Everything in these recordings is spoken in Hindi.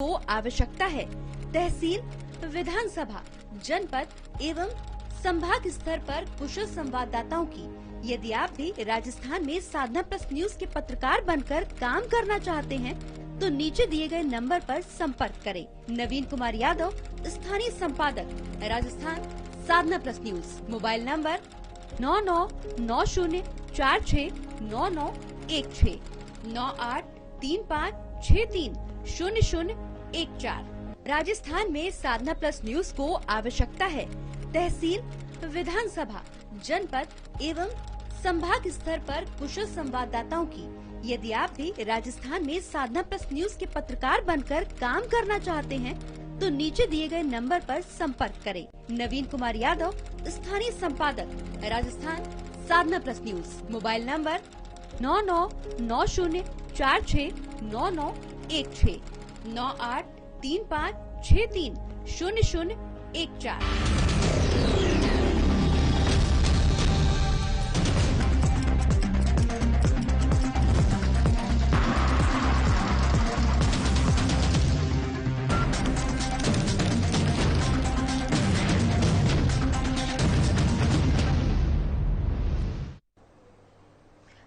को आवश्यकता है। तहसील, विधानसभा, जनपद एवं संभाग स्तर पर कुशल संवाददाताओं की। यदि आप भी राजस्थान में साधना प्लस न्यूज के पत्रकार बनकर काम करना चाहते हैं तो नीचे दिए गए नंबर पर संपर्क करें। नवीन कुमार यादव, स्थानीय संपादक, Rajasthan Sadhana plus news. Mobile number 9990469916 9835630014। Rajasthan में साधना प्लस न्यूज को आवश्यकता है। तहसील, विधानसभा, जनपद एवं संभाग स्तर पर कुशल संवाददाताओं की। यदि आप भी राजस्थान में साधना प्लस न्यूज के पत्रकार बनकर काम करना चाहते हैं तो नीचे दिए गए नंबर पर संपर्क करें। नवीन कुमार यादव, स्थानीय संपादक, Rajasthan Sadhana plus news. Mobile number 9990469916 9835630014।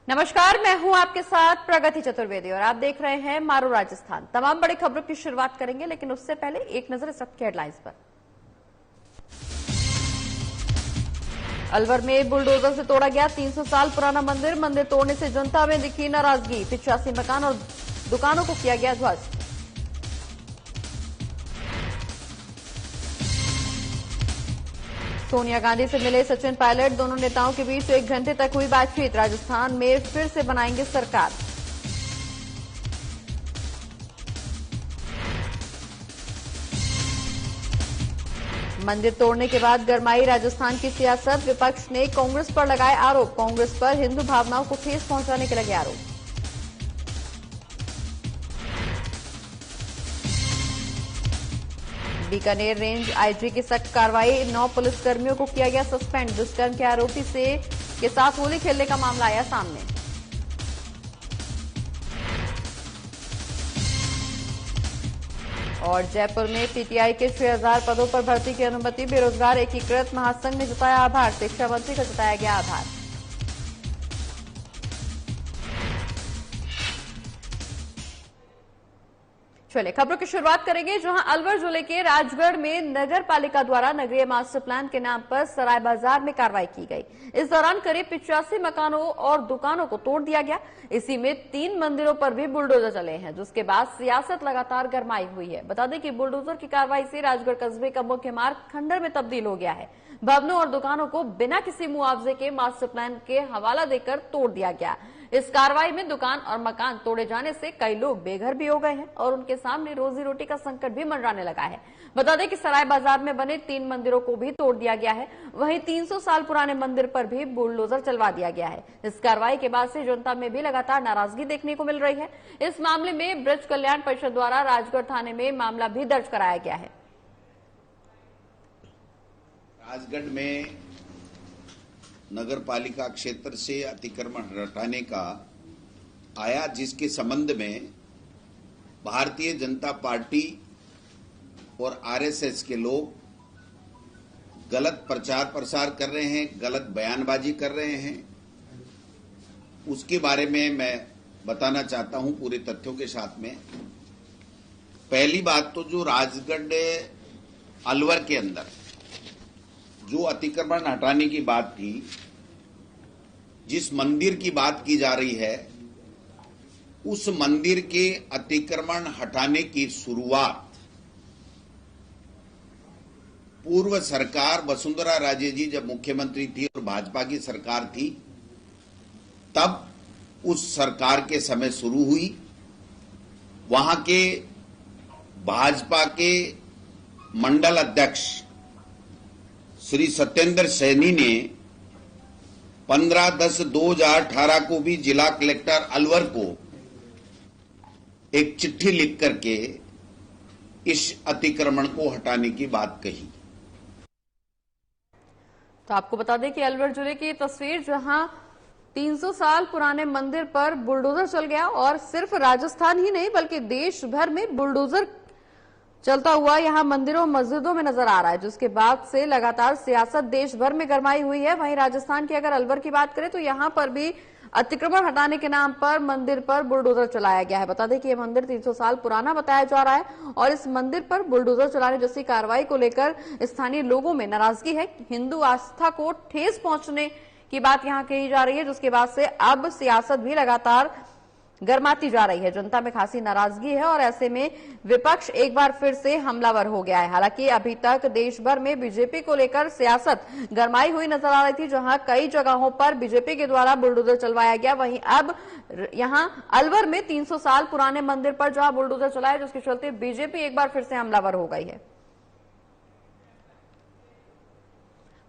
नमस्कार, मैं हूं आपके साथ प्रगति चतुर्वेदी और आप देख रहे हैं मारो राजस्थान। तमाम बड़ी खबरों की शुरुआत करेंगे, लेकिन उससे पहले एक नजर इस वक्त की हेडलाइंस पर। अलवर में बुलडोजर से तोड़ा गया 300 साल पुराना मंदिर। मंदिर तोड़ने से जनता में दिखी नाराजगी। 85 मकान और दुकानों को किया गया ध्वस्त। सोनिया गांधी से मिले सचिन पायलट। दोनों नेताओं के बीच 1 घंटे तक हुई बातचीत। राजस्थान में फिर से बनाएंगे सरकार। मंदिर तोड़ने के बाद गरमाई राजस्थान की सियासत। विपक्ष ने कांग्रेस पर लगाए आरोप। कांग्रेस पर हिंदू भावनाओं को ठेस पहुंचाने के लगे आरोप। बीकानेर रेंज आईजी की सख्त कार्रवाई। 9 पुलिसकर्मियों को किया गया सस्पेंड। दुष्कर्म के आरोपी के साथ होली खेलने का मामला आया सामने। और जयपुर में पीटीआई के 6000 पदों पर भर्ती की अनुमति। बेरोजगार एकीकृत महासंघ ने जताया आभार। शिक्षा मंत्री का जताया गया आभार। चलिए खबरों की शुरुआत करेंगे, जहां अलवर जिले के राजगढ़ में नगर पालिका द्वारा नगरीय मास्टर प्लान के नाम पर सराय बाजार में कार्रवाई की गई। इस दौरान करीब 85 मकानों और दुकानों को तोड़ दिया गया। इसी में 3 मंदिरों पर भी बुलडोजर चले हैं, जिसके बाद सियासत लगातार गरमाई हुई है। बता दें कि बुलडोजर की कार्रवाई से राजगढ़ कस्बे का मुख्य मार्ग खंडर में तब्दील हो गया है। भवनों और दुकानों को बिना किसी मुआवजे के मास्टर प्लान के हवाला देकर तोड़ दिया गया। इस कार्रवाई में दुकान और मकान तोड़े जाने से कई लोग बेघर भी हो गए हैं और उनके सामने रोजी रोटी का संकट भी मंडराने लगा है। बता दें कि सराय बाजार में बने 3 मंदिरों को भी तोड़ दिया गया है। वहीं 300 साल पुराने मंदिर पर भी बुलडोजर चलवा दिया गया है। इस कार्रवाई के बाद से जनता में भी लगातार नाराजगी देखने को मिल रही है। इस मामले में ब्रज कल्याण परिषद द्वारा राजगढ़ थाने में मामला भी दर्ज कराया गया है। राजगढ़ में नगर पालिका क्षेत्र से अतिक्रमण हटाने का आया, जिसके संबंध में भारतीय जनता पार्टी और आरएसएस के लोग गलत प्रचार प्रसार कर रहे हैं, गलत बयानबाजी कर रहे हैं। उसके बारे में मैं बताना चाहता हूं पूरे तथ्यों के साथ में। पहली बात तो जो राजगढ़ अलवर के अंदर जो अतिक्रमण हटाने की बात थी, जिस मंदिर की बात की जा रही है, उस मंदिर के अतिक्रमण हटाने की शुरुआत पूर्व सरकार वसुंधरा राजे जी जब मुख्यमंत्री थी और भाजपा की सरकार थी, तब उस सरकार के समय शुरू हुई। वहां के भाजपा के मंडल अध्यक्ष श्री सत्येंद्र सैनी ने 15/10/2018 को भी जिला कलेक्टर अलवर को एक चिट्ठी लिख करके इस अतिक्रमण को हटाने की बात कही। तो आपको बता दें कि अलवर जिले की तस्वीर, जहां 300 साल पुराने मंदिर पर बुलडोजर चल गया और सिर्फ राजस्थान ही नहीं बल्कि देश भर में बुलडोजर चलता हुआ यहाँ मंदिरों मस्जिदों में नजर आ रहा है, जिसके बाद से लगातार सियासत देश भर में गरमाई हुई है। वहीं राजस्थान की अगर अलवर की बात करें तो यहाँ पर भी अतिक्रमण हटाने के नाम पर मंदिर पर बुलडोजर चलाया गया है। बता दें कि यह मंदिर 300 साल पुराना बताया जा रहा है और इस मंदिर पर बुलडोजर चलाने जैसी कार्रवाई को लेकर स्थानीय लोगों में नाराजगी है। हिंदू आस्था को ठेस पहुंचने की बात यहां कही जा रही है, जिसके बाद से अब सियासत भी लगातार गरमाती जा रही है। जनता में खासी नाराजगी है और ऐसे में विपक्ष एक बार फिर से हमलावर हो गया है। हालांकि अभी तक देश भर में बीजेपी को लेकर सियासत गरमाई हुई नजर आ रही थी, जहां कई जगहों पर बीजेपी के द्वारा बुलडोजर चलवाया गया। वहीं अब यहां अलवर में 300 साल पुराने मंदिर पर जहां बुलडोजर चलाया, जिसके चलते बीजेपी एक बार फिर से हमलावर हो गई है।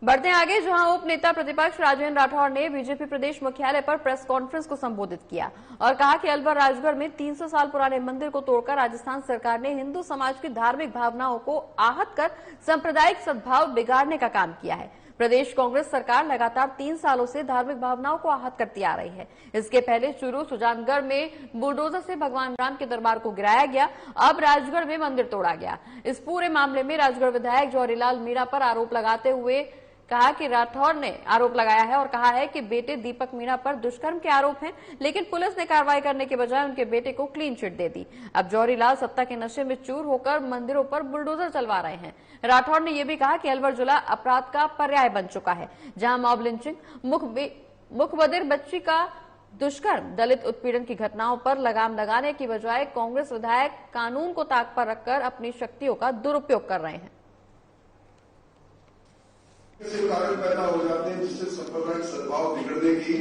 बढ़ते आगे, जहां उप नेता प्रतिपक्ष राजेंद्र राठौड़ ने बीजेपी प्रदेश मुख्यालय पर प्रेस कॉन्फ्रेंस को संबोधित किया और कहा कि अलवर राजगढ़ में 300 साल पुराने मंदिर को तोड़कर राजस्थान सरकार ने हिंदू समाज की धार्मिक भावनाओं को आहत कर सांप्रदायिक सद्भाव बिगाड़ने का काम किया है। प्रदेश कांग्रेस सरकार लगातार 3 सालों से धार्मिक भावनाओं को आहत करती आ रही है। इसके पहले चूरू सुजानगढ़ में बुलडोजर से भगवान राम के दरबार को गिराया गया, अब राजगढ़ में मंदिर तोड़ा गया। इस पूरे मामले में राजगढ़ विधायक जौहरीलाल मीणा पर आरोप लगाते हुए कहा कि राठौड़ ने आरोप लगाया है और कहा है कि बेटे दीपक मीणा पर दुष्कर्म के आरोप हैं, लेकिन पुलिस ने कार्रवाई करने के बजाय उनके बेटे को क्लीन चिट दे दी। अब जौहरीलाल सत्ता के नशे में चूर होकर मंदिरों पर बुलडोजर चलवा रहे हैं। राठौड़ ने यह भी कहा कि अलवर जिला अपराध का पर्याय बन चुका है, जहां मॉब लिंचिंग, मुखबधिर बच्ची का दुष्कर्म, दलित उत्पीड़न की घटनाओं पर लगाम लगाने की बजाय कांग्रेस विधायक कानून को ताक पर रखकर अपनी शक्तियों का दुरुपयोग कर रहे हैं। ऐसे कारण पैदा हो जाते हैं जिससे सांप्रदायिक सद्भाव बिगड़ने की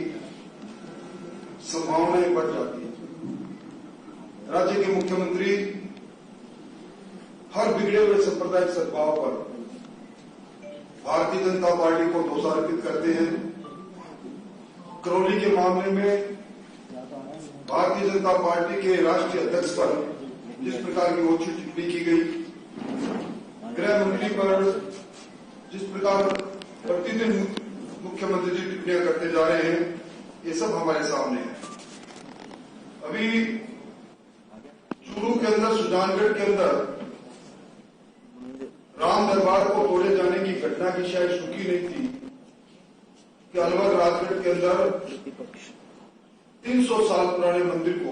संभावनाएं बढ़ जाती है। राज्य के मुख्यमंत्री हर बिगड़े हुए सांप्रदायिक सद्भाव पर भारतीय जनता पार्टी को दोषारोपित करते हैं। करौली के मामले में भारतीय जनता पार्टी के राष्ट्रीय अध्यक्ष पर जिस प्रकार की ओछी टिप्पणी की गई, गृह मंत्री पर जिस प्रकार प्रतिदिन मुख्यमंत्री जी टिप्पणियां करते जा रहे हैं, ये सब हमारे सामने है। अभी चूरू के अंदर, सुजानगढ़ के अंदर राम दरबार को तोड़े जाने की घटना की शायद सुखी नहीं थी कि अलवर राजगढ़ के अंदर 300 साल पुराने मंदिर को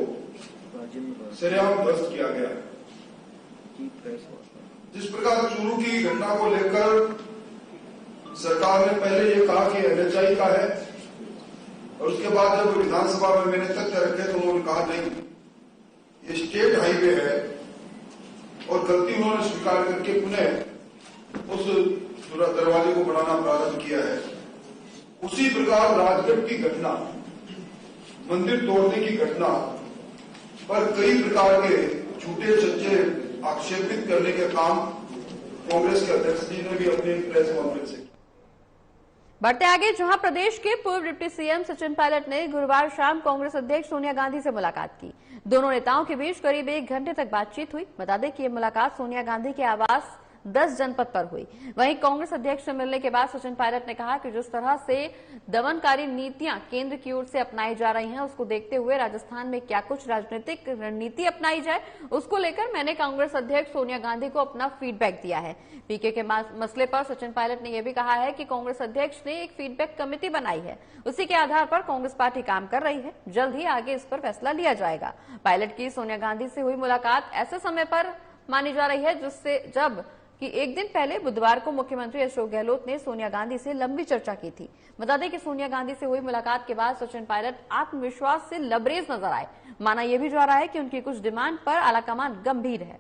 सरेआम ध्वस्त किया गया। जिस प्रकार चूरू की घटना को लेकर सरकार ने पहले ये कहा कि एनएचआई का है और उसके बाद जब विधानसभा में मैंने तथ्य रखे तो उन्होंने कहा नहीं, ये स्टेट हाईवे है और गलती उन्होंने स्वीकार करके पुनः उस दरवाजे को बनाना प्रारंभ किया है। उसी प्रकार राजगढ़ की घटना, मंदिर तोड़ने की घटना पर कई प्रकार के झूठे सच्चे आक्षेपित करने के काम कांग्रेस के अध्यक्ष जी ने भी अपने प्रेस कॉन्फ्रेंस से। बढ़ते आगे, जहां प्रदेश के पूर्व डिप्टी सीएम सचिन पायलट ने गुरुवार शाम कांग्रेस अध्यक्ष सोनिया गांधी से मुलाकात की। दोनों नेताओं के बीच करीब 1 घंटे तक बातचीत हुई। बता दें कि यह मुलाकात सोनिया गांधी के आवास 10 जनपद पर हुई। वहीं कांग्रेस अध्यक्ष से मिलने के बाद सचिन पायलट ने कहा कि जिस तरह से दमनकारी नीतियां केंद्र की ओर से अपनाई जा रही हैं, उसको देखते हुए राजस्थान में क्या कुछ राजनीतिक रणनीति अपनाई जाए, उसको लेकर मैंने कांग्रेस अध्यक्ष सोनिया गांधी को अपना फीडबैक दिया है। पीके के मसले पर सचिन पायलट ने यह भी कहा है कि कांग्रेस अध्यक्ष ने एक फीडबैक कमेटी बनाई है, उसी के आधार पर कांग्रेस पार्टी काम कर रही है। जल्द ही आगे इस पर फैसला लिया जाएगा। पायलट की सोनिया गांधी से हुई मुलाकात ऐसे समय पर मानी जा रही है जब कि एक दिन पहले बुधवार को मुख्यमंत्री अशोक गहलोत ने सोनिया गांधी से लंबी चर्चा की थी। बता दें कि सोनिया गांधी से हुई मुलाकात के बाद सचिन पायलट आत्मविश्वास से लबरेज नजर आए। माना यह भी जा रहा है कि उनकी कुछ डिमांड पर आलाकमान गंभीर है।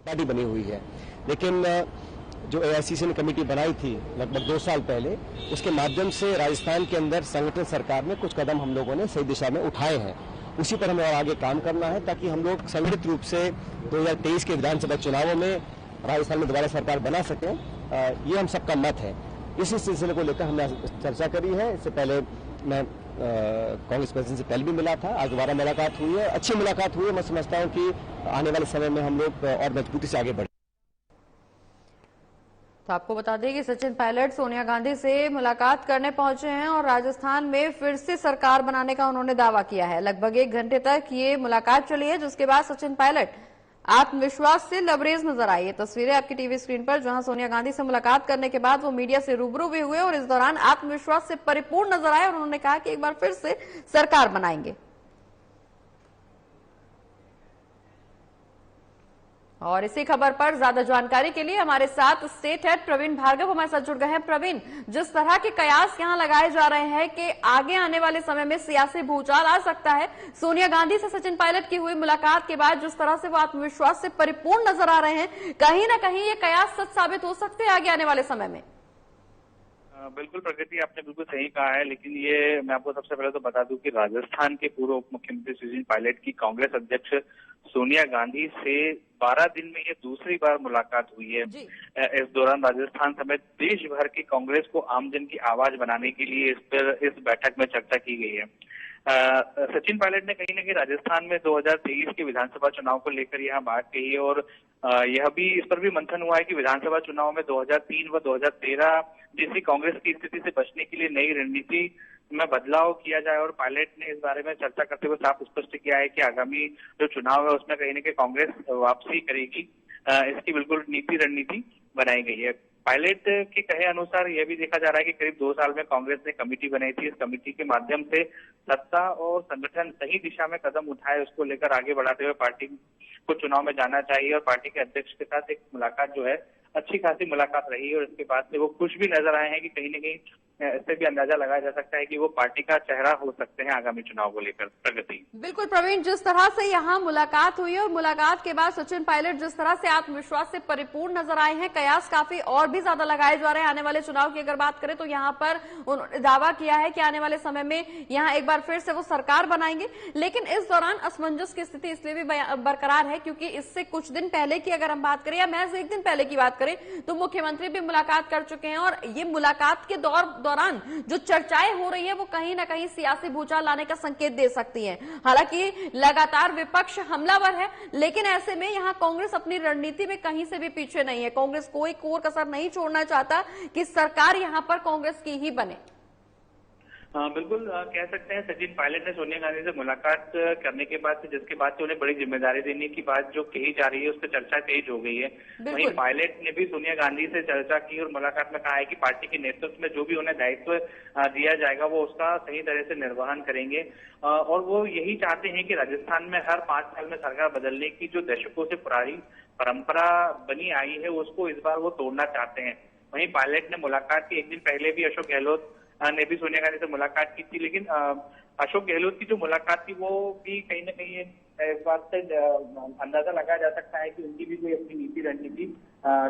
पार्टी बनी हुई है, लेकिन जो एआईसीसी ने कमेटी बनाई थी लगभग 2 साल पहले, उसके माध्यम से राजस्थान के अंदर संगठन सरकार में कुछ कदम हम लोगों ने सही दिशा में उठाए हैं। उसी पर हमें और आगे काम करना है ताकि हम लोग संगठित रूप से 2023 के विधानसभा चुनावों में राजस्थान में दोबारा सरकार बना सकें। ये हम सबका मत है। इसी सिलसिले को लेकर हमने चर्चा करी है। इससे पहले मैं कांग्रेस प्रेसिडेंट से पहले भी मिला था, आज दोबारा मुलाकात हुई है, अच्छी मुलाकात हुई है। मैं समझता हूं कि आने वाले समय में हम लोग और मजबूती से आगे बढ़े। तो आपको बता दें कि सचिन पायलट सोनिया गांधी से मुलाकात करने पहुंचे हैं और राजस्थान में फिर से सरकार बनाने का उन्होंने दावा किया है। लगभग 1 घंटे तक ये मुलाकात चली है, जिसके बाद सचिन पायलट आत्मविश्वास से लबरेज नजर आई। ये तस्वीरें आपकी टीवी स्क्रीन पर, जहां सोनिया गांधी से मुलाकात करने के बाद वो मीडिया से रूबरू भी हुए और इस दौरान आत्मविश्वास से परिपूर्ण नजर आए और उन्होंने कहा कि एक बार फिर से सरकार बनाएंगे। और इसी खबर पर ज्यादा जानकारी के लिए हमारे साथ स्टेट हेड प्रवीण भार्गव हमारे साथ जुड़ गए हैं। प्रवीण, जिस तरह के कयास यहां लगाए जा रहे हैं कि आगे आने वाले समय में सियासी भूचाल आ सकता है, सोनिया गांधी से सचिन पायलट की हुई मुलाकात के बाद जिस तरह से वो आत्मविश्वास से परिपूर्ण नजर आ रहे हैं, कहीं ना कहीं ये कयास सच साबित हो सकते हैं आगे आने वाले समय में। बिल्कुल प्रगति, आपने बिल्कुल सही कहा है, लेकिन ये मैं आपको सबसे पहले तो बता दूं कि राजस्थान के पूर्व उप मुख्यमंत्री सचिन पायलट की कांग्रेस अध्यक्ष सोनिया गांधी से 12 दिन में ये दूसरी बार मुलाकात हुई है। इस दौरान राजस्थान समेत देश भर की कांग्रेस को आमजन की आवाज बनाने के लिए इस बैठक में चर्चा की गई है। सचिन पायलट ने कहीं ना कहीं राजस्थान में 2023 के विधानसभा चुनाव को लेकर यहाँ बात कही है और यह भी इस पर भी मंथन हुआ है कि विधानसभा चुनाव में 2003 व 2013 जैसी कांग्रेस की स्थिति से बचने के लिए नई रणनीति में बदलाव किया जाए और पायलट ने इस बारे में चर्चा करते हुए साफ स्पष्ट किया है कि आगामी जो चुनाव है उसमें कहीं ना कहीं कांग्रेस वापसी करेगी। इसकी बिल्कुल रणनीति बनाई गई है। पायलट के कहे अनुसार यह भी देखा जा रहा है कि करीब 2 साल में कांग्रेस ने कमेटी बनाई थी। इस कमेटी के माध्यम से सत्ता और संगठन सही दिशा में कदम उठाए, उसको लेकर आगे बढ़ाते हुए पार्टी को चुनाव में जाना चाहिए और पार्टी के अध्यक्ष के साथ एक मुलाकात जो है अच्छी खासी मुलाकात रही और इसके बाद से वो खुश भी नजर आए हैं कि कहीं ना कहीं इससे भी अंदाजा लगाया जा सकता है कि वो पार्टी का चेहरा हो सकते हैं आगामी चुनाव को लेकर। प्रगति, बिल्कुल प्रवीण, जिस तरह से यहाँ मुलाकात हुई और मुलाकात के बाद सचिन पायलट जिस तरह से आत्मविश्वास से परिपूर्ण नजर आए हैं, कयास काफी और भी ज्यादा लगाए जा रहे हैं। आने वाले चुनाव की अगर बात करें तो यहाँ पर उन्होंने दावा किया है कि आने वाले समय में यहाँ एक बार फिर से वो सरकार बनाएंगे, लेकिन इस दौरान असमंजस की स्थिति इसलिए भी बरकरार है क्योंकि इससे कुछ दिन पहले की अगर हम बात करें या महज 1 दिन पहले की बात करें तो मुख्यमंत्री भी मुलाकात कर चुके हैं और ये मुलाकात के दौरान जो चर्चाएं हो रही है वो कहीं ना कहीं सियासी भूचाल लाने का संकेत दे सकती है। हालांकि लगातार विपक्ष हमलावर है, लेकिन ऐसे में यहाँ कांग्रेस अपनी रणनीति में कहीं से भी पीछे नहीं है। कांग्रेस कोई कोर कसर नहीं छोड़ना चाहता कि सरकार यहाँ पर कांग्रेस की ही बने। बिल्कुल कह सकते हैं सचिन पायलट ने सोनिया गांधी से मुलाकात करने के बाद से, जिसके बाद से उन्हें बड़ी जिम्मेदारी देने की बात जो कही जा रही है उस पर चर्चा तेज हो गई है। वहीं पायलट ने भी सोनिया गांधी से चर्चा की और मुलाकात में कहा है कि पार्टी के नेतृत्व में जो भी उन्हें दायित्व दिया जाएगा वो उसका सही तरह से निर्वहन करेंगे और वो यही चाहते हैं कि राजस्थान में हर 5 साल में सरकार बदलने की जो दशकों से पुरानी परंपरा बनी आई है उसको इस बार वो तोड़ना चाहते हैं। वहीं पायलट ने मुलाकात के 1 दिन पहले भी अशोक गहलोत ने भी सोनिया गांधी से मुलाकात की थी, लेकिन अशोक गहलोत की जो मुलाकात थी वो भी कहीं ना कहीं इस बात से अंदाजा लगाया जा सकता है कि उनकी भी कोई अपनी नीति रणनीति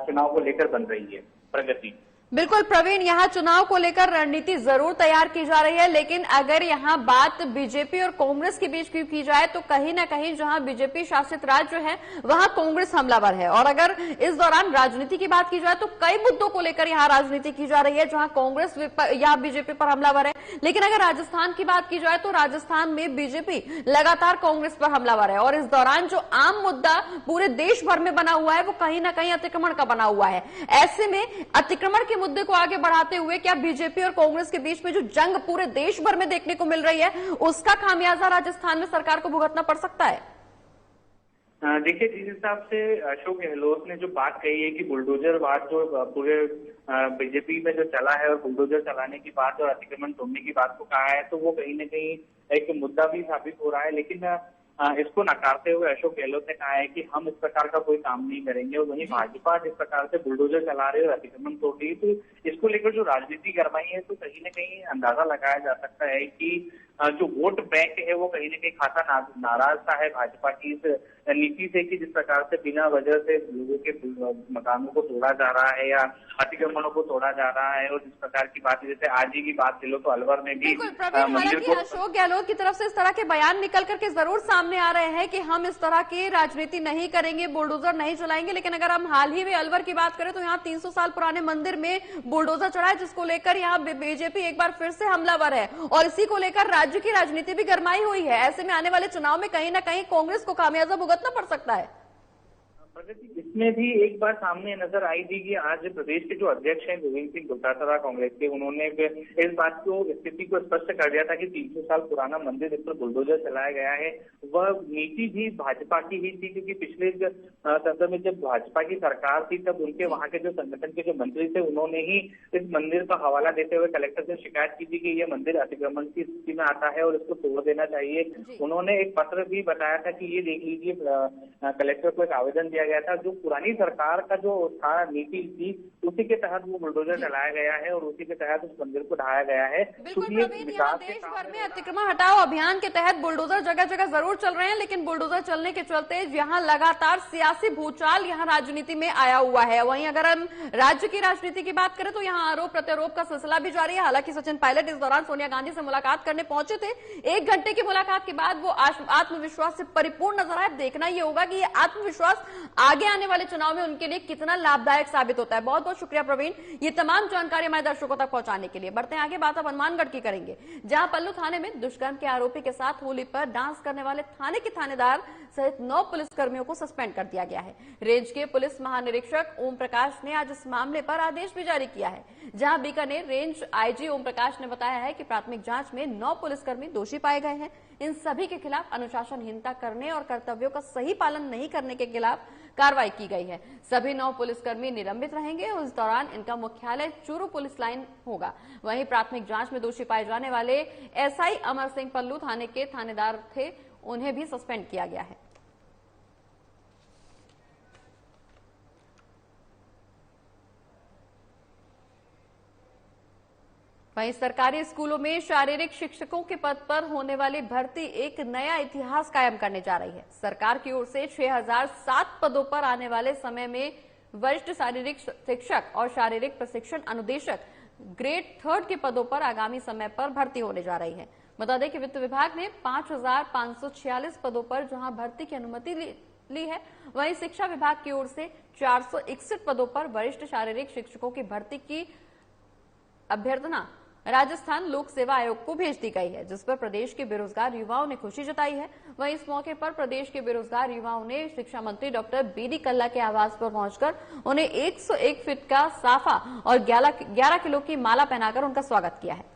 चुनाव को लेकर बन रही है। प्रगति, बिल्कुल प्रवीण, यहाँ चुनाव को लेकर रणनीति जरूर तैयार की जा रही है, लेकिन अगर यहाँ बात बीजेपी और कांग्रेस के बीच की जाए तो कहीं ना कहीं जहाँ बीजेपी शासित राज्य है वहाँ कांग्रेस हमलावर है और अगर इस दौरान राजनीति की बात की जाए तो कई मुद्दों को लेकर यहाँ राजनीति की जा रही है जहाँ कांग्रेस या बीजेपी पर हमलावर है। लेकिन अगर राजस्थान की बात की जाए तो राजस्थान में बीजेपी लगातार कांग्रेस पर हमलावर है और इस दौरान जो आम मुद्दा पूरे देश भर में बना हुआ है वो कहीं ना कहीं अतिक्रमण का बना हुआ है। ऐसे में अतिक्रमण के मुद्दे को आगे बढ़ाते हुए क्या बीजेपी और कांग्रेस के बीच में जो जंग पूरे देश भर में देखने को मिल रही है उसका खामियाजा राजस्थान में सरकार को भुगतना पड़ सकता है? देखिए, जिस हिसाब से अशोक गहलोत ने जो बात कही है कि बुलडोजर बात जो पूरे बीजेपी में जो चला है और बुलडोजर चलाने की बात और अतिक्रमण तोड़ने की बात को कहा है तो वो कहीं ना कहीं एक मुद्दा भी साबित हो रहा है, लेकिन इसको नकारते हुए अशोक गहलोत ने कहा है कि हम इस प्रकार का कोई काम नहीं करेंगे और वहीं भाजपा जिस प्रकार से बुलडोजर चला रही है और अतिक्रमण तोड़ रही है तो इसको लेकर जो राजनीति गरमाई है तो कहीं ना कहीं अंदाजा लगाया जा सकता है कि जो वोट बैंक है वो कहीं ना कहीं खासा नाराज सा है भाजपा की इस नीति से कि जिस प्रकार से बिना वजह से लोगों के मकानों को तोड़ा जा रहा है या अतिक्रमणों को तोड़ा जा रहा है। और जिस प्रकार की बात जैसे आज ही की बात लो तो अलवर में भी मंदिर को अशोक गहलोत की तरफ से इस तरह के बयान निकल करके जरूर सामने आ रहे हैं कि हम इस तरह की राजनीति नहीं करेंगे, बुलडोजर नहीं चलाएंगे। लेकिन अगर हम हाल ही में अलवर की बात करें तो यहाँ 300 साल पुराने मंदिर में बुलडोजर चढ़ा है जिसको लेकर यहाँ बीजेपी एक बार फिर से हमलावर है और इसी को लेकर राज्य की राजनीति भी गरमाई हुई है। ऐसे में आने वाले चुनाव में कहीं ना कहीं कांग्रेस को खामियाजा भुगतना पड़ सकता है। प्रगति इसमें भी एक बार सामने नजर आई थी कि आज प्रदेश के जो अध्यक्ष हैं गोविंद सिंह डोटासरा कांग्रेस के, उन्होंने इस बात को स्थिति को स्पष्ट कर दिया था कि 300 साल पुराना मंदिर इस पर बुलडोजर चलाया गया है। वह नीति भी भाजपा की ही थी, क्योंकि पिछले सत्र में जब भाजपा की सरकार थी तब उनके वहां के जो संगठन के जो मंत्री थे उन्होंने ही इस मंदिर का हवाला देते हुए कलेक्टर से शिकायत की थी कि यह मंदिर अतिक्रमण की स्थिति में आता है और इसको तोड़ देना चाहिए। उन्होंने एक पत्र भी बताया था कि ये देख लीजिए, कलेक्टर को एक आवेदन दिया गया था। जो पुरानी सरकार का जो था नीति थी उसी के तहत वो बुलडोजर चलाया गया है और उसी के तहत उस मंदिर को ढाया गया है। बिल्कुल प्रवीण, यहाँ देश भर में अतिक्रमण हटाओ अभियान के तहत बुलडोजर जगह जगह जरूर चल रहे हैं, लेकिन बुलडोजर चलने के चलते यहाँ लगातार सियासी भूचाल यहाँ राजनीति में आया हुआ है। वहीं अगर हम राज्य की राजनीति की बात करें तो यहाँ आरोप प्रत्यारोप का सिलसिला भी जारी है। हालांकि सचिन पायलट इस दौरान सोनिया गांधी से मुलाकात करने पहुंचे थे। 1 घंटे की मुलाकात के बाद वो आत्मविश्वास से परिपूर्ण नजर आए। देखना ये होगा कि ये आत्मविश्वास आगे आने वाले चुनाव में उनके लिए कितना लाभदायक साबित होता है। बहुत बहुत शुक्रिया प्रवीण, ये तमाम जानकारी हमारे दर्शकों तक पहुंचाने के लिए। बढ़ते हैं आगे, बात अब हनुमानगढ़ की करेंगे, जहां पल्लू थाने में दुष्कर्म के आरोपी के साथ होली पर डांस करने वाले थाने के थानेदार सहित 9 पुलिसकर्मियों को सस्पेंड कर दिया गया है। रेंज के पुलिस महानिरीक्षक ओम प्रकाश ने आज इस मामले पर आदेश भी जारी किया है, जहां बीकानेर रेंज आईजी ओम प्रकाश ने बताया है कि प्राथमिक जांच में 9 पुलिसकर्मी दोषी पाए गए हैं। इन सभी के खिलाफ अनुशासनहीनता करने और कर्तव्यों का सही पालन नहीं करने के खिलाफ कार्रवाई की गई है। सभी 9 पुलिसकर्मी निलंबित रहेंगे और इस दौरान इनका मुख्यालय चूरू पुलिस लाइन होगा। वहीं प्राथमिक जांच में दोषी पाए जाने वाले एसआई अमर सिंह पल्लू थाने के थानेदार थे, उन्हें भी सस्पेंड किया गया है। वहीं सरकारी स्कूलों में शारीरिक शिक्षकों के पद पर होने वाली भर्ती एक नया इतिहास कायम करने जा रही है। सरकार की ओर से 6007 पदों पर आने वाले समय में वरिष्ठ शारीरिक शिक्षक और शारीरिक प्रशिक्षण अनुदेशक ग्रेड 3 के पदों पर आगामी समय पर भर्ती होने जा रही है। बता दें कि वित्त विभाग ने 5546 पदों पर जहां भर्ती की अनुमति ली है, वहीं शिक्षा विभाग की ओर से 461 पदों पर वरिष्ठ शारीरिक शिक्षकों की भर्ती की अभ्यर्थना राजस्थान लोक सेवा आयोग को भेज दी गई है, जिस पर प्रदेश के बेरोजगार युवाओं ने खुशी जताई है। वहीं इस मौके पर प्रदेश के बेरोजगार युवाओं ने शिक्षा मंत्री डॉक्टर बीडी कल्ला के आवास पर पहुंचकर उन्हें 101 फीट का साफा और 11 किलो की माला पहनाकर उनका स्वागत किया है।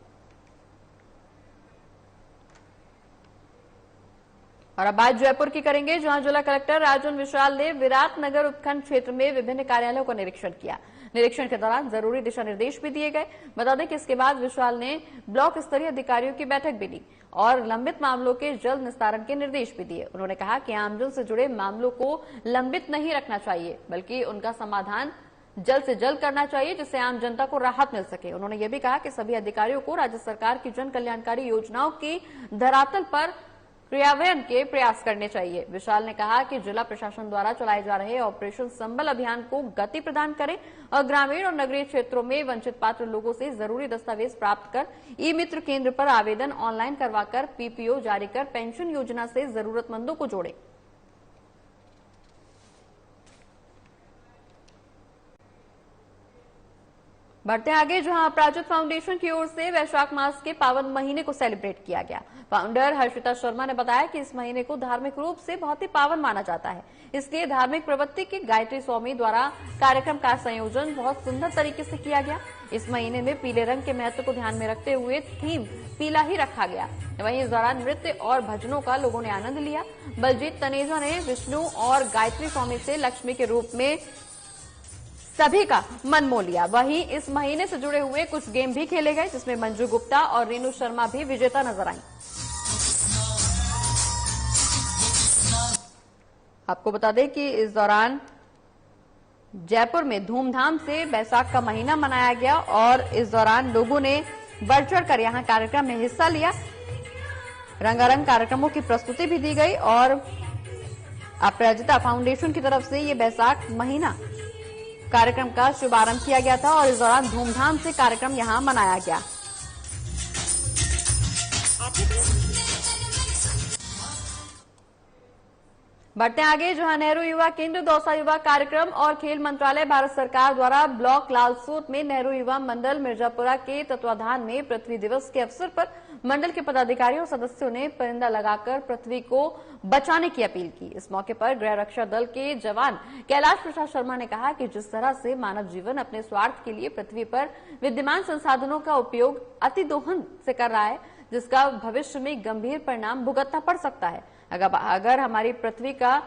और अब बात जयपुर की करेंगे, जहां जिला कलेक्टर राजन विशाल ने विराटनगर उपखंड क्षेत्र में विभिन्न कार्यालयों का निरीक्षण किया। निरीक्षण के दौरान जरूरी दिशा निर्देश भी दिए गए। बता दें कि इसके बाद विशाल ने ब्लॉक स्तरीय अधिकारियों की बैठक भी ली और लंबित मामलों के जल्द निस्तारण के निर्देश भी दिए। उन्होंने कहा कि आमजन से जुड़े मामलों को लंबित नहीं रखना चाहिए, बल्कि उनका समाधान जल्द से जल्द करना चाहिए, जिससे आम जनता को राहत मिल सके। उन्होंने यह भी कहा कि सभी अधिकारियों को राज्य सरकार की जन कल्याणकारी योजनाओं की धरातल पर क्रियान्वयन के प्रयास करने चाहिए। विशाल ने कहा कि जिला प्रशासन द्वारा चलाए जा रहे ऑपरेशन संबल अभियान को गति प्रदान करें और ग्रामीण और नगरीय क्षेत्रों में वंचित पात्र लोगों से जरूरी दस्तावेज प्राप्त कर ई मित्र केंद्र पर आवेदन ऑनलाइन करवाकर पीपीओ जारी कर पेंशन योजना से जरूरतमंदों को जोड़े। बढ़ते आगे, जहां अपराजित फाउंडेशन की ओर से वैशाख मास के पावन महीने को सेलिब्रेट किया गया। फाउंडर हर्षिता शर्मा ने बताया कि इस महीने को धार्मिक रूप से बहुत ही पावन माना जाता है, इसलिए धार्मिक प्रवृत्ति के गायत्री स्वामी द्वारा कार्यक्रम का संयोजन बहुत सुंदर तरीके से किया गया। इस महीने में पीले रंग के महत्व को ध्यान में रखते हुए थीम पीला ही रखा गया। वहीं इस दौरान नृत्य और भजनों का लोगों ने आनंद लिया। बलजीत तनेजा ने विष्णु और गायत्री स्वामी से लक्ष्मी के रूप में सभी का मन मोह लिया। वहीं इस महीने से जुड़े हुए कुछ गेम भी खेले गए, जिसमें मंजू गुप्ता और रेणु शर्मा भी विजेता नजर आई। आपको बता दें कि इस दौरान जयपुर में धूमधाम से बैसाख का महीना मनाया गया और इस दौरान लोगों ने बढ़ चढ़कर यहां कार्यक्रम में हिस्सा लिया। रंगारंग कार्यक्रमों की प्रस्तुति भी दी गई और अपराजिता फाउंडेशन की तरफ से ये बैसाख महीना कार्यक्रम का शुभारंभ किया गया था और इस दौरान धूमधाम से कार्यक्रम यहां मनाया गया। बढ़ते आगे, जहां नेहरू युवा केंद्र, दौसा युवा कार्यक्रम और खेल मंत्रालय भारत सरकार द्वारा ब्लॉक लालसोट में नेहरू युवा मंडल मिर्जापुरा के तत्वाधान में पृथ्वी दिवस के अवसर पर मंडल के पदाधिकारियों और सदस्यों ने परिंदा लगाकर पृथ्वी को बचाने की अपील की। इस मौके पर गृह रक्षा दल के जवान कैलाश प्रसाद शर्मा ने कहा कि जिस तरह से मानव जीवन अपने स्वार्थ के लिए पृथ्वी पर विद्यमान संसाधनों का उपयोग अतिदोहन से कर रहा है, जिसका भविष्य में गंभीर परिणाम भुगतना पड़ सकता है। अगर हमारी पृथ्वी का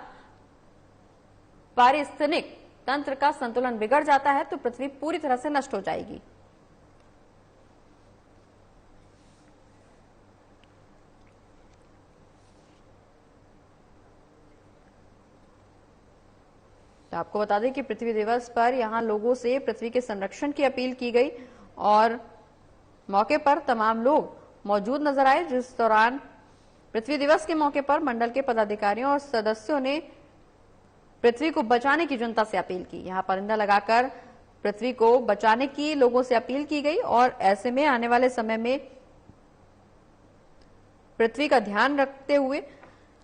पारिस्थितिक तंत्र का संतुलन बिगड़ जाता है तो पृथ्वी पूरी तरह से नष्ट हो जाएगी। तो आपको बता दें कि पृथ्वी दिवस पर यहां लोगों से पृथ्वी के संरक्षण की अपील की गई और मौके पर तमाम लोग मौजूद नजर आए। जिस दौरान पृथ्वी दिवस के मौके पर मंडल के पदाधिकारियों और सदस्यों ने पृथ्वी को बचाने की जनता से अपील की। यहां परिंदा लगाकर पृथ्वी को बचाने की लोगों से अपील की गई और ऐसे में आने वाले समय में पृथ्वी का ध्यान रखते हुए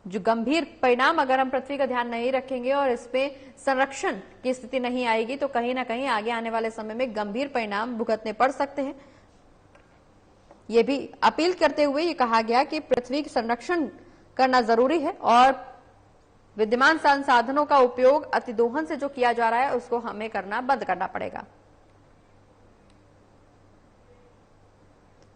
जो गंभीर परिणाम, अगर हम पृथ्वी का ध्यान नहीं रखेंगे और इसमें संरक्षण की स्थिति नहीं आएगी तो कहीं ना कहीं आगे आने वाले समय में गंभीर परिणाम भुगतने पड़ सकते हैं। ये भी अपील करते हुए ये कहा गया कि पृथ्वी का संरक्षण करना जरूरी है और विद्यमान संसाधनों का उपयोग अतिदोहन से जो किया जा रहा है उसको हमें करना बंद करना पड़ेगा।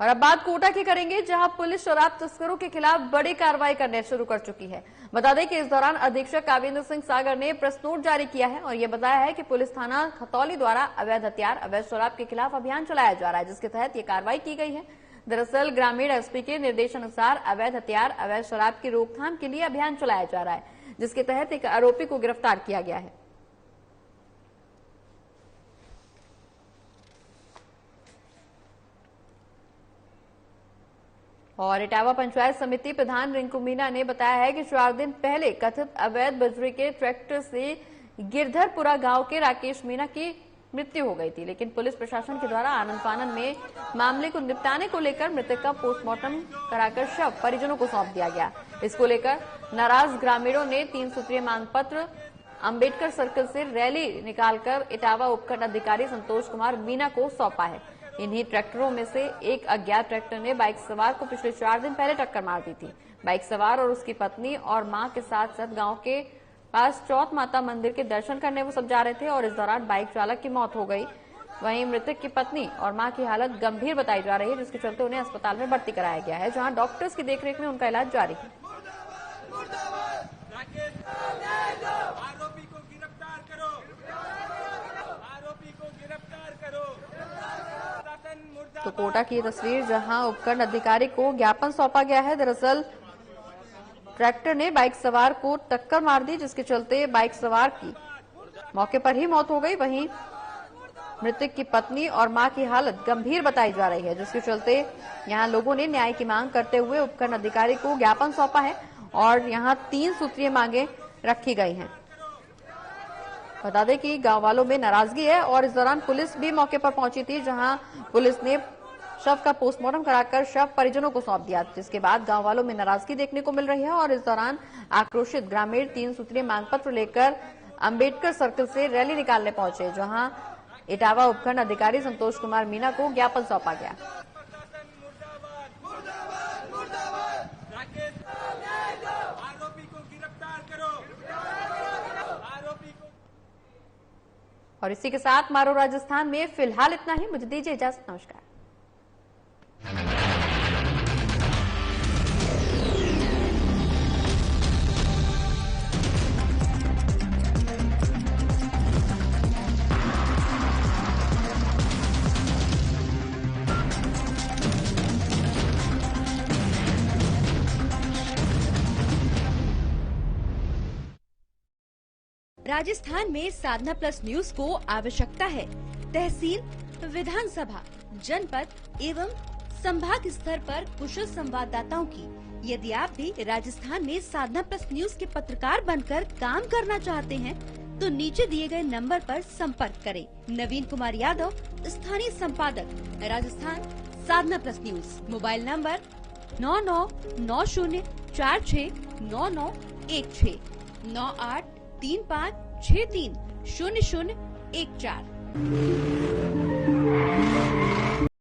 और अब बात कोटा की करेंगे, जहां पुलिस शराब तस्करों के खिलाफ बड़ी कार्रवाई करने शुरू कर चुकी है। बता दें कि इस दौरान अधीक्षक काविंद्र सिंह सागर ने प्रेस नोट जारी किया है और यह बताया है कि पुलिस थाना खतौली द्वारा अवैध हथियार, अवैध शराब के खिलाफ अभियान चलाया जा रहा है, जिसके तहत ये कार्रवाई की गई है। दरअसल ग्रामीण एसपी के निर्देशानुसार अवैध हथियार, अवैध शराब की रोकथाम के लिए अभियान चलाया जा रहा है, जिसके तहत एक आरोपी को गिरफ्तार किया गया है। और इटावा पंचायत समिति प्रधान रिंकू मीना ने बताया है कि 4 दिन पहले कथित अवैध बजरी के ट्रैक्टर से गिरधरपुरा गांव के राकेश मीना की मृत्यु हो गई थी, लेकिन पुलिस प्रशासन के द्वारा आनन फानन में मामले को निपटाने को लेकर मृतक का पोस्टमार्टम कराकर शव परिजनों को सौंप दिया गया। इसको लेकर नाराज ग्रामीणों ने 3 सूत्रीय मांग पत्र अंबेडकर सर्कल से रैली निकालकर इटावा उपखंड अधिकारी संतोष कुमार मीना को सौंपा है। इन्हीं ट्रैक्टरों में से एक अज्ञात ट्रैक्टर ने बाइक सवार को पिछले 4 दिन पहले टक्कर मार दी थी। बाइक सवार और उसकी पत्नी और मां के साथ साथ गांव के पास चौथ माता मंदिर के दर्शन करने वो सब जा रहे थे और इस दौरान बाइक चालक की मौत हो गई। वहीं मृतक की पत्नी और मां की हालत गंभीर बताई जा रही है, जिसके चलते उन्हें अस्पताल में भर्ती कराया गया है, जहां डॉक्टर्स की देखरेख में उनका इलाज जारी है। आरोपी को गिरफ्तार करो, आरोपी को गिरफ्तार करो। तो कोटा की तस्वीर, जहां उपखंड अधिकारी को ज्ञापन सौंपा गया है। दरअसल ट्रैक्टर ने बाइक सवार को टक्कर मार दी, जिसके चलते बाइक सवार की मौके पर ही मौत हो गई। वहीं मृतक की पत्नी और मां की हालत गंभीर बताई जा रही है, जिसके चलते यहां लोगों ने न्याय की मांग करते हुए उपखंड अधिकारी को ज्ञापन सौंपा है और यहां 3 सूत्रीय मांगे रखी गई हैं। बता दें कि गांव वालों में नाराजगी है और इस दौरान पुलिस भी मौके पर पहुंची थी, जहां पुलिस ने शव का पोस्टमार्टम कराकर शव परिजनों को सौंप दिया, जिसके बाद गांव वालों में नाराजगी देखने को मिल रही है और इस दौरान आक्रोशित ग्रामीण 3 सूत्रीय मांग पत्र लेकर अंबेडकर सर्कल से रैली निकालने पहुंचे, जहां इटावा उपखंड अधिकारी संतोष कुमार मीना को ज्ञापन सौंपा गया। आरोपी को गिरफ्तार करो, आरोपी को। और इसी के साथ मारो राजस्थान में फिलहाल इतना ही। मुझे दीजिए इजाजत, नमस्कार। राजस्थान में साधना प्लस न्यूज को आवश्यकता है तहसील, विधानसभा, जनपद एवं संभाग स्तर पर कुशल संवाददाताओं की। यदि आप भी राजस्थान में साधना प्लस न्यूज के पत्रकार बनकर काम करना चाहते हैं तो नीचे दिए गए नंबर पर संपर्क करें। नवीन कुमार यादव, स्थानीय संपादक, Rajasthan, Sadhana plus news. Mobile number 9990469916। 9835630014।